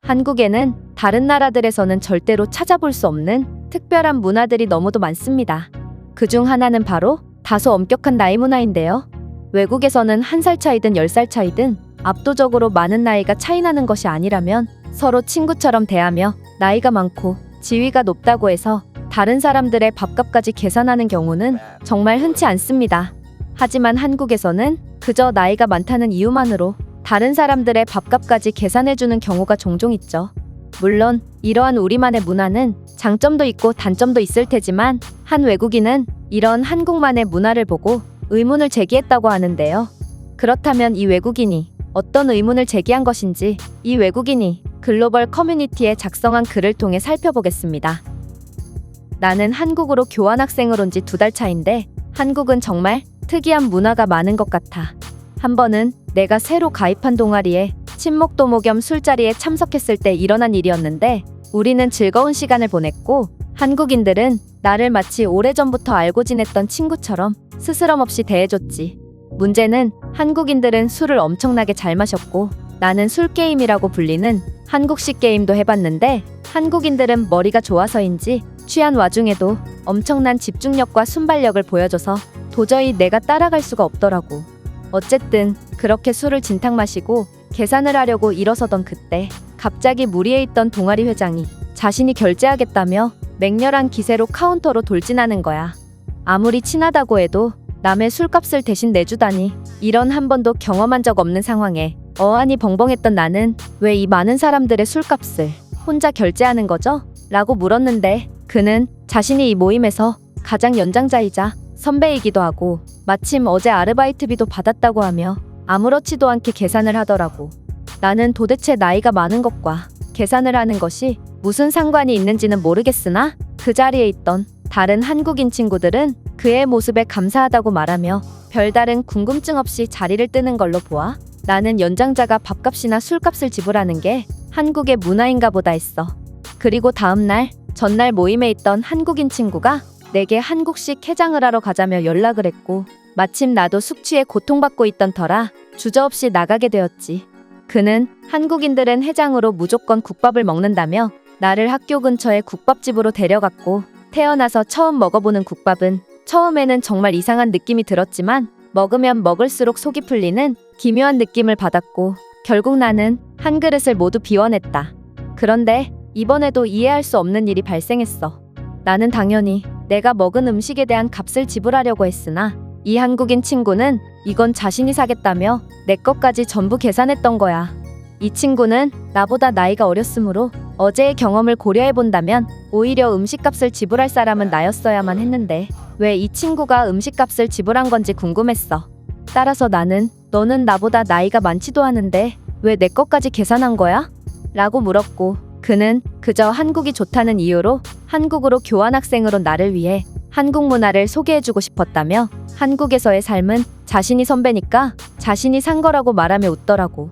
한국에는 다른 나라들에서는 절대로 찾아볼 수 없는 특별한 문화들이 너무도 많습니다. 그중 하나는 바로 다소 엄격한 나이 문화인데요. 외국에서는 1살 차이든 10살 차이든 압도적으로 많은 나이가 차이 나는 것이 아니라면 서로 친구처럼 대하며 나이가 많고 지위가 높다고 해서 다른 사람들의 밥값까지 계산하는 경우는 정말 흔치 않습니다. 하지만 한국에서는 그저 나이가 많다는 이유만으로 다른 사람들의 밥값까지 계산해주는 경우가 종종 있죠. 물론 이러한 우리만의 문화는 장점도 있고 단점도 있을 테지만 한 외국인은 이런 한국만의 문화를 보고 의문을 제기했다고 하는데요. 그렇다면 이 외국인이 어떤 의문을 제기한 것인지 이 외국인이 글로벌 커뮤니티에 작성한 글을 통해 살펴보겠습니다. 나는 한국으로 교환학생을 온 지 2달 차인데 한국은 정말 특이한 문화가 많은 것 같아. 한 번은 내가 새로 가입한 동아리에 친목도모 겸 술자리에 참석했을 때 일어난 일이었는데 우리는 즐거운 시간을 보냈고 한국인들은 나를 마치 오래전부터 알고 지냈던 친구처럼 스스럼 없이 대해줬지. 문제는 한국인들은 술을 엄청나게 잘 마셨고 나는 술게임이라고 불리는 한국식 게임도 해봤는데 한국인들은 머리가 좋아서인지 취한 와중에도 엄청난 집중력과 순발력을 보여줘서 도저히 내가 따라갈 수가 없더라고. 어쨌든 그렇게 술을 진탕 마시고 계산을 하려고 일어서던 그때 갑자기 무리에 있던 동아리 회장이 자신이 결제하겠다며 맹렬한 기세로 카운터로 돌진하는 거야. 아무리 친하다고 해도 남의 술값을 대신 내주다니 이런 한 번도 경험한 적 없는 상황에 어안이 벙벙했던 나는 왜 이 많은 사람들의 술값을 혼자 결제하는 거죠? 라고 물었는데 그는 자신이 이 모임에서 가장 연장자이자 선배이기도 하고 마침 어제 아르바이트비도 받았다고 하며 아무렇지도 않게 계산을 하더라고. 나는 도대체 나이가 많은 것과 계산을 하는 것이 무슨 상관이 있는지는 모르겠으나 그 자리에 있던 다른 한국인 친구들은 그의 모습에 감사하다고 말하며 별다른 궁금증 없이 자리를 뜨는 걸로 보아 나는 연장자가 밥값이나 술값을 지불하는 게 한국의 문화인가 보다 했어. 그리고 다음날 전날 모임에 있던 한국인 친구가 내게 한국식 해장을 하러 가자며 연락을 했고 마침 나도 숙취에 고통받고 있던 터라 주저없이 나가게 되었지. 그는 한국인들은 해장으로 무조건 국밥을 먹는다며 나를 학교 근처의 국밥집으로 데려갔고 태어나서 처음 먹어보는 국밥은 처음에는 정말 이상한 느낌이 들었지만 먹으면 먹을수록 속이 풀리는 기묘한 느낌을 받았고 결국 나는 한 그릇을 모두 비워냈다. 그런데 이번에도 이해할 수 없는 일이 발생했어. 나는 당연히 내가 먹은 음식에 대한 값을 지불하려고 했으나 이 한국인 친구는 이건 자신이 사겠다며 내 것까지 전부 계산했던 거야. 이 친구는 나보다 나이가 어렸으므로 어제의 경험을 고려해본다면 오히려 음식값을 지불할 사람은 나였어야만 했는데 왜 이 친구가 음식값을 지불한 건지 궁금했어. 따라서 나는 너는 나보다 나이가 많지도 않은데 왜 내 것까지 계산한 거야? 라고 물었고 그는 그저 한국이 좋다는 이유로 한국으로 교환학생으로 나를 위해 한국 문화를 소개해주고 싶었다며 한국에서의 삶은 자신이 선배니까 자신이 산 거라고 말하며 웃더라고.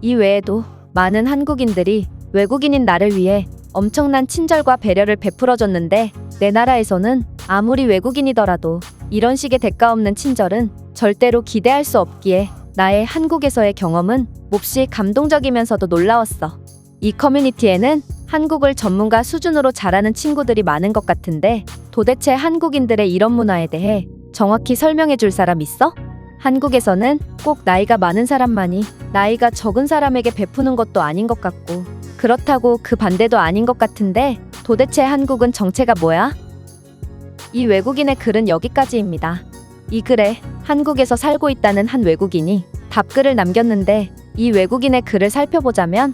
이 외에도 많은 한국인들이 외국인인 나를 위해 엄청난 친절과 배려를 베풀어줬는데 내 나라에서는 아무리 외국인이더라도 이런 식의 대가 없는 친절은 절대로 기대할 수 없기에 나의 한국에서의 경험은 몹시 감동적이면서도 놀라웠어. 이 커뮤니티에는 한국을 전문가 수준으로 잘하는 친구들이 많은 것 같은데 도대체 한국인들의 이런 문화에 대해 정확히 설명해 줄 사람 있어? 한국에서는 꼭 나이가 많은 사람만이 나이가 적은 사람에게 베푸는 것도 아닌 것 같고 그렇다고 그 반대도 아닌 것 같은데 도대체 한국은 정체가 뭐야? 이 외국인의 글은 여기까지입니다. 이 글에 한국에서 살고 있다는 한 외국인이 답글을 남겼는데 이 외국인의 글을 살펴보자면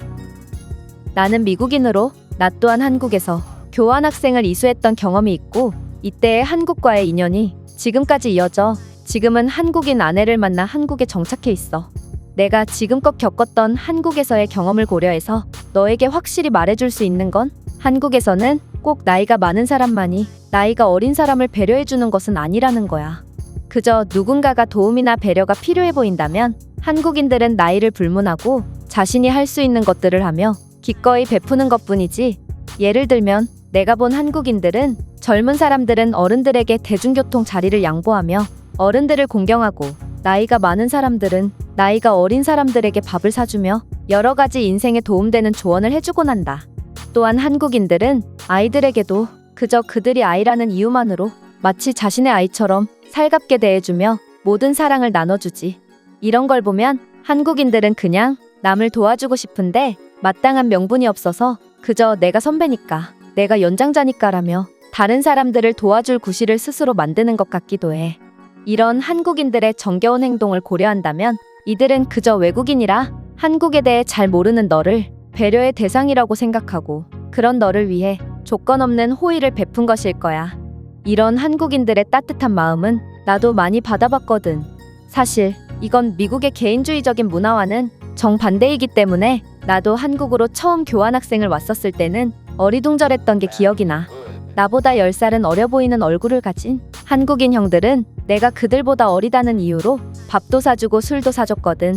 나는 미국인으로 나 또한 한국에서 교환학생을 이수했던 경험이 있고 이때의 한국과의 인연이 지금까지 이어져 지금은 한국인 아내를 만나 한국에 정착해 있어. 내가 지금껏 겪었던 한국에서의 경험을 고려해서 너에게 확실히 말해줄 수 있는 건 한국에서는 꼭 나이가 많은 사람만이 나이가 어린 사람을 배려해주는 것은 아니라는 거야. 그저 누군가가 도움이나 배려가 필요해 보인다면 한국인들은 나이를 불문하고 자신이 할 수 있는 것들을 하며 기꺼이 베푸는 것뿐이지. 예를 들면 내가 본 한국인들은 젊은 사람들은 어른들에게 대중교통 자리를 양보하며 어른들을 공경하고 나이가 많은 사람들은 나이가 어린 사람들에게 밥을 사주며 여러 가지 인생에 도움되는 조언을 해주곤 한다. 또한 한국인들은 아이들에게도 그저 그들이 아이라는 이유만으로 마치 자신의 아이처럼 살갑게 대해주며 모든 사랑을 나눠주지. 이런 걸 보면 한국인들은 그냥 남을 도와주고 싶은데 마땅한 명분이 없어서 그저 내가 선배니까, 내가 연장자니까라며 다른 사람들을 도와줄 구실을 스스로 만드는 것 같기도 해. 이런 한국인들의 정겨운 행동을 고려한다면 이들은 그저 외국인이라 한국에 대해 잘 모르는 너를 배려의 대상이라고 생각하고 그런 너를 위해 조건 없는 호의를 베푼 것일 거야. 이런 한국인들의 따뜻한 마음은 나도 많이 받아봤거든. 사실 이건 미국의 개인주의적인 문화와는 정반대이기 때문에 나도 한국으로 처음 교환학생을 왔었을 때는 어리둥절했던 게 기억이 나. 나보다 10살은 어려 보이는 얼굴을 가진 한국인 형들은 내가 그들보다 어리다는 이유로 밥도 사주고 술도 사줬거든.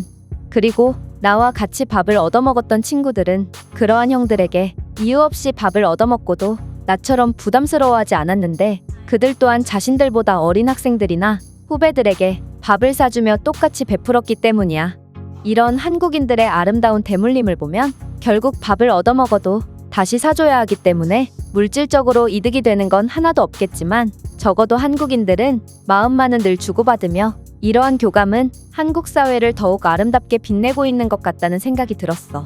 그리고 나와 같이 밥을 얻어먹었던 친구들은 그러한 형들에게 이유 없이 밥을 얻어먹고도 나처럼 부담스러워하지 않았는데 그들 또한 자신들보다 어린 학생들이나 후배들에게 밥을 사주며 똑같이 베풀었기 때문이야. 이런 한국인들의 아름다운 대물림을 보면 결국 밥을 얻어먹어도 다시 사줘야 하기 때문에 물질적으로 이득이 되는 건 하나도 없겠지만 적어도 한국인들은 마음만은 늘 주고받으며 이러한 교감은 한국 사회를 더욱 아름답게 빛내고 있는 것 같다는 생각이 들었어.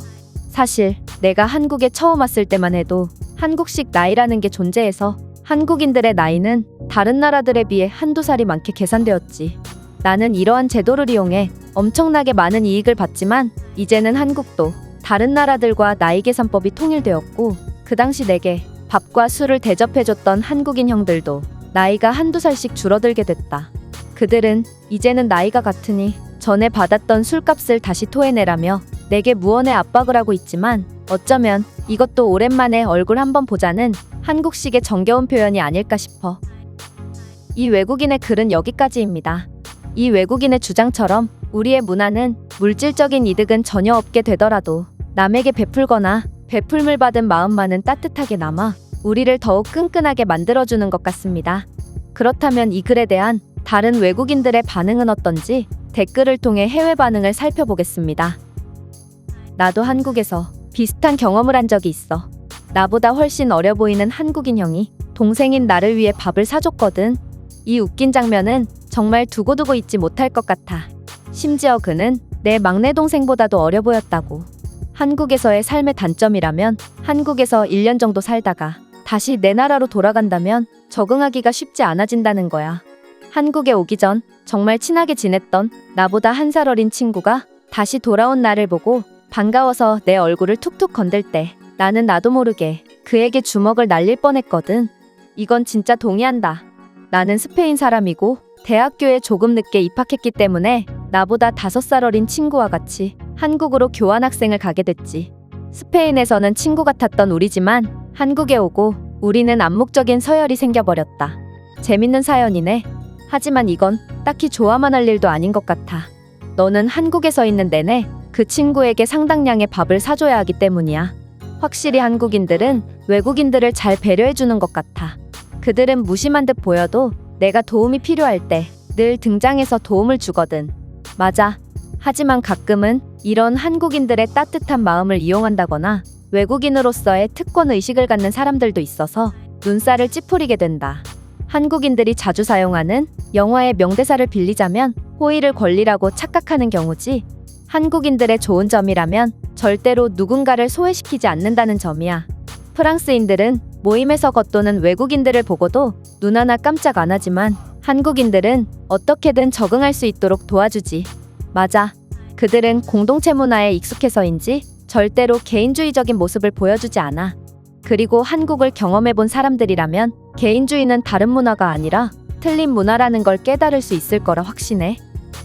사실 내가 한국에 처음 왔을 때만 해도 한국식 나이라는 게 존재해서 한국인들의 나이는 다른 나라들에 비해 한두 살이 많게 계산되었지. 나는 이러한 제도를 이용해 엄청나게 많은 이익을 받지만 이제는 한국도 다른 나라들과 나이 계산법이 통일되었고 그 당시 내게 밥과 술을 대접해줬던 한국인 형들도 나이가 한두 살씩 줄어들게 됐다. 그들은 이제는 나이가 같으니 전에 받았던 술값을 다시 토해내라며 내게 무언의 압박을 하고 있지만 어쩌면 이것도 오랜만에 얼굴 한번 보자는 한국식의 정겨운 표현이 아닐까 싶어. 이 외국인의 글은 여기까지입니다. 이 외국인의 주장처럼 우리의 문화는 물질적인 이득은 전혀 없게 되더라도 남에게 베풀거나 베풀물 받은 마음만은 따뜻하게 남아 우리를 더욱 끈끈하게 만들어주는 것 같습니다. 그렇다면 이 글에 대한 다른 외국인들의 반응은 어떤지 댓글을 통해 해외 반응을 살펴보겠습니다. 나도 한국에서 비슷한 경험을 한 적이 있어. 나보다 훨씬 어려 보이는 한국인 형이 동생인 나를 위해 밥을 사줬거든. 이 웃긴 장면은 정말 두고두고 잊지 못할 것 같아. 심지어 그는 내 막내 동생보다도 어려 보였다고. 한국에서의 삶의 단점이라면 한국에서 1년 정도 살다가 다시 내 나라로 돌아간다면 적응하기가 쉽지 않아진다는 거야. 한국에 오기 전 정말 친하게 지냈던 나보다 1살 어린 친구가 다시 돌아온 나를 보고 반가워서 내 얼굴을 툭툭 건들 때 나는 나도 모르게 그에게 주먹을 날릴 뻔했거든. 이건 진짜 동의한다. 나는 스페인 사람이고 대학교에 조금 늦게 입학했기 때문에 나보다 5살 어린 친구와 같이 한국으로 교환학생을 가게 됐지. 스페인에서는 친구 같았던 우리지만 한국에 오고 우리는 암묵적인 서열이 생겨버렸다. 재밌는 사연이네. 하지만 이건 딱히 좋아만 할 일도 아닌 것 같아. 너는 한국에서 있는 내내 그 친구에게 상당량의 밥을 사줘야 하기 때문이야. 확실히 한국인들은 외국인들을 잘 배려해주는 것 같아. 그들은 무심한 듯 보여도 내가 도움이 필요할 때 늘 등장해서 도움을 주거든. 맞아. 하지만 가끔은 이런 한국인들의 따뜻한 마음을 이용한다거나 외국인으로서의 특권 의식을 갖는 사람들도 있어서 눈살을 찌푸리게 된다. 한국인들이 자주 사용하는 영화의 명대사를 빌리자면 호의를 권리라고 착각하는 경우지. 한국인들의 좋은 점이라면 절대로 누군가를 소외시키지 않는다는 점이야. 프랑스인들은 모임에서 겉도는 외국인들을 보고도 눈 하나 깜짝 안 하지만 한국인들은 어떻게든 적응할 수 있도록 도와주지. 맞아. 그들은 공동체 문화에 익숙해서인지 절대로 개인주의적인 모습을 보여주지 않아. 그리고 한국을 경험해본 사람들이라면 개인주의는 다른 문화가 아니라 틀린 문화라는 걸 깨달을 수 있을 거라 확신해.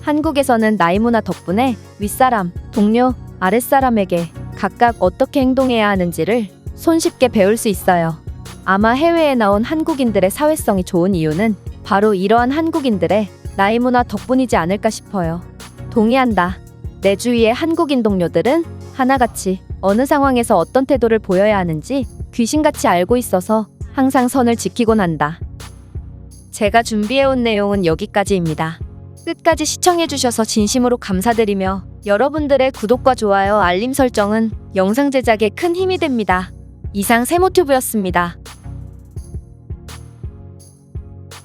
한국에서는 나이 문화 덕분에 윗사람, 동료, 아랫사람에게 각각 어떻게 행동해야 하는지를 손쉽게 배울 수 있어요. 아마 해외에 나온 한국인들의 사회성이 좋은 이유는 바로 이러한 한국인들의 나이 문화 덕분이지 않을까 싶어요. 동의한다. 내 주위의 한국인 동료들은 하나같이 어느 상황에서 어떤 태도를 보여야 하는지 귀신같이 알고 있어서 항상 선을 지키곤 한다. 제가 준비해온 내용은 여기까지입니다. 끝까지 시청해주셔서 진심으로 감사드리며 여러분들의 구독과 좋아요, 알림 설정은 영상 제작에 큰 힘이 됩니다. 이상 세모튜브였습니다.